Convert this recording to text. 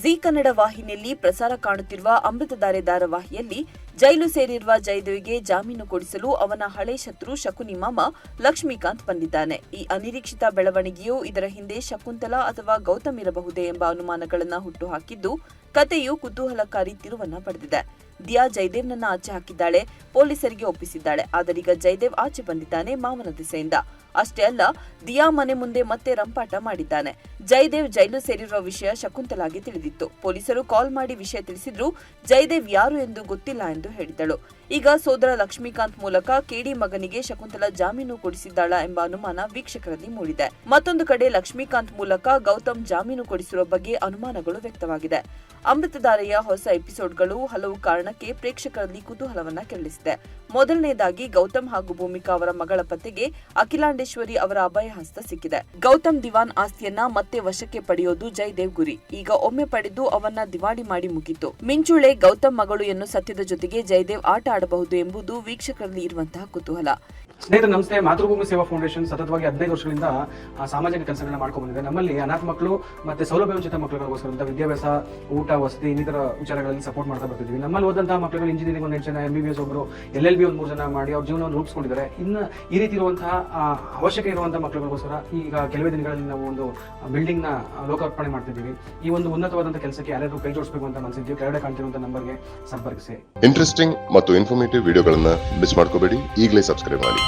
ಜೀ ಕನ್ನಡ ವಾಹಿನಿಯಲ್ಲಿ ಪ್ರಸಾರ ಕಾಣುತ್ತಿರುವ ಅಮೃತಧಾರೆ ಧಾರಾವಾಹಿಯಲ್ಲಿ ಜೈಲು ಸೇರಿರುವ ಜಯದೇವ್ಗೆ ಜಾಮೀನು ಕೊಡಿಸಲು ಅವನ ಹಳೆ ಶತ್ರು ಶಕುನಿ ಮಾಮ ಲಕ್ಷ್ಮೀಕಾಂತ್ ಬಂದಿದ್ದಾನೆ. ಈ ಅನಿರೀಕ್ಷಿತ ಬೆಳವಣಿಗೆಯು ಇದರ ಹಿಂದೆ ಶಕುಂತಲಾ ಅಥವಾ ಗೌತಮ್ ಇರಬಹುದೇ ಎಂಬ ಅನುಮಾನಗಳನ್ನು ಹುಟ್ಟುಹಾಕಿದ್ದು, ಕಥೆಯು ಕುತೂಹಲಕಾರಿ ತಿರುವನ್ನ ಪಡೆದಿದೆ. ದಿಯಾ ಜಯದೇವ್ನನ್ನ ಆಚೆ ಹಾಕಿದ್ದಾಳೆ, ಪೊಲೀಸರಿಗೆ ಒಪ್ಪಿಸಿದ್ದಾಳೆ. ಆದರೀಗ ಜಯದೇವ್ ಆಚೆ ಬಂದಿದ್ದಾನೆ ಮಾವನ ದಿಸೆಯಿಂದ. ಅಷ್ಟೇ ಅಲ್ಲ, ದಿಯಾ ಮನೆ ಮುಂದೆ ಮತ್ತೆ ರಂಪಾಟ ಮಾಡಿದ್ದಾನೆ. ಜಯದೇವ್ ಜೈಲು ಸೇರಿರುವ ವಿಷಯ ಶಕುಂತಲಾಗೆ ತಿಳಿದಿತ್ತು. ಪೊಲೀಸರು ಕಾಲ್ ಮಾಡಿ ವಿಷಯ ತಿಳಿಸಿದ್ರು. ಜಯದೇವ್ ಯಾರು ಎಂದು ಗೊತ್ತಿಲ್ಲ ಎಂದು ಹೇಳಿದಳು. ಈಗ ಸೋದರ ಲಕ್ಷ್ಮೀಕಾಂತ್ ಮೂಲಕ ಕೆಡಿ ಮಗನಿಗೆ ಶಕುಂತಲಾ ಜಾಮೀನು ಕೊಡಿಸಿದ್ದಾಳ ಎಂಬ ಅನುಮಾನ ವೀಕ್ಷಕರಲ್ಲಿ ಮೂಡಿದೆ. ಮತ್ತೊಂದು ಕಡೆ ಲಕ್ಷ್ಮೀಕಾಂತ್ ಮೂಲಕ ಗೌತಮ್ ಜಾಮೀನು ಕೊಡಿಸಿರುವ ಬಗ್ಗೆ ಅನುಮಾನಗಳು ವ್ಯಕ್ತವಾಗಿದೆ. ಅಮೃತಧಾರೆಯ ಹೊಸ ಎಪಿಸೋಡ್ಗಳು ಹಲವು ಕಾರಣಕ್ಕೆ ಪ್ರೇಕ್ಷಕರಲ್ಲಿ ಕುತೂಹಲವನ್ನ ಕೆರಳಿಸಿದೆ. ಮೊದಲನೇದಾಗಿ ಗೌತಮ್ ಹಾಗೂ ಭೂಮಿಕಾ ಅವರ ಮಗಳ ಪತ್ತೆಗೆ ಅಖಿಲಾಂಡೇಶ್ವರಿ ಅವರ ಅಭಯ ಹಸ್ತ ಸಿಕ್ಕಿದೆ. ಗೌತಮ್ ದಿವಾನ್ ಆಸ್ತಿಯನ್ನ ಮತ್ತೆ ವಶಕ್ಕೆ ಪಡೆಯೋದು ಜಯದೇವ್ ಗುರಿ. ಈಗ ಒಮ್ಮೆ ಪಡೆದು ಅವನ್ನ ದಿವಾಳಿ ಮಾಡಿ ಮುಗಿತು. ಮಿಂಚುಳೆ ಗೌತಮ್ ಮಗಳು ಎನ್ನು ಸತ್ಯದ ಜೊತೆಗೆ ಜಯದೇವ್ ಆಟ ಆಡಬಹುದು ಎಂಬುದು ವೀಕ್ಷಕರಲ್ಲಿ ಇರುವಂತಹ ಕುತೂಹಲ. ಸ್ನೇಹಿತರೆ ನಮಸ್ತೆ. ಮಾತೃಭೂಮಿ ಸೇವಾ ಫೌಂಡೇಶನ್ ಸತತವಾಗಿ 15 ವರ್ಷಗಳಿಂದ ಸಾಮಾಜಿಕ ಕೆಲಸಗಳನ್ನ ಮಾಡ್ಕೊಂಡು ಬಂದಿದೆ. ನಮ್ಮಲ್ಲಿ ಅನಾಥ ಮಕ್ಕಳು ಮತ್ತೆ ಸೌಲಭ್ಯವಂಚಿತ ಮಕ್ಕಳಿಗೋಸ್ಕರ ವಿದ್ಯಾಭ್ಯಾಸ, ಊಟ, ವಸತಿ ಇನ್ನಿತರ ವಿಚಾರಗಳಲ್ಲಿ ಸಪೋರ್ಟ್ ಮಾಡ್ತಾ ಬರ್ತಿದ್ವಿ. ನಮ್ಮಲ್ಲಿ ಓದಂತಹ ಮಕ್ಕಳು ಇಂಜಿನಿಯರಿಂಗ್ ಒಂದು 8 ಜನ, MBBS ಒಬ್ಬರು, LLB ಒಂದು 3 ಜನ ಮಾಡಿ ಅವ್ರ ಜೀವನವನ್ನು ರೂಪಿಸ್ಕೊಂಡಿದ್ದಾರೆ. ಇನ್ನು ಈ ರೀತಿ ಇರುವಂತಹ ಅವಶ್ಯಕ ಇರುವಂತಹ ಮಕ್ಕಳಿಗೋಸ್ಕರ ಈಗ ಕೆಲವೇ ದಿನಗಳಲ್ಲಿ ನಾವು ಒಂದು ಬಿಲ್ಡಿಂಗ್ ನ ಲೋಕಾರ್ಪಣೆ ಮಾಡ್ತಿದ್ದೀವಿ. ಈ ಒಂದು ಉನ್ನತವಾದಂತಹ ಕೆಲಸಕ್ಕೆ ಯಾರು ಕೈ ಜೋಡಿಸಬೇಕು ಅಂತ ಮನಸ್ಸಿದ್ದೀವಿ. ಕೆಳಗಡೆ ಕಾಣ್ತಿರುವಂತಹ ನಂಬರ್ಗೆ ಸಂಪರ್ಕಿಸಿ. ಇಂಟ್ರೆಸ್ಟಿಂಗ್ ಮತ್ತು ಇನ್ಫಾರ್ಮೇಟಿವ್ ವಿಡಿಯೋಗಳನ್ನ ಮಿಸ್ ಮಾಡ್ಕೋಬೇಡಿ. ಈಗಲೇ ಸಬ್ಸ್ಕ್ರೈಬ್ ಮಾಡಿ.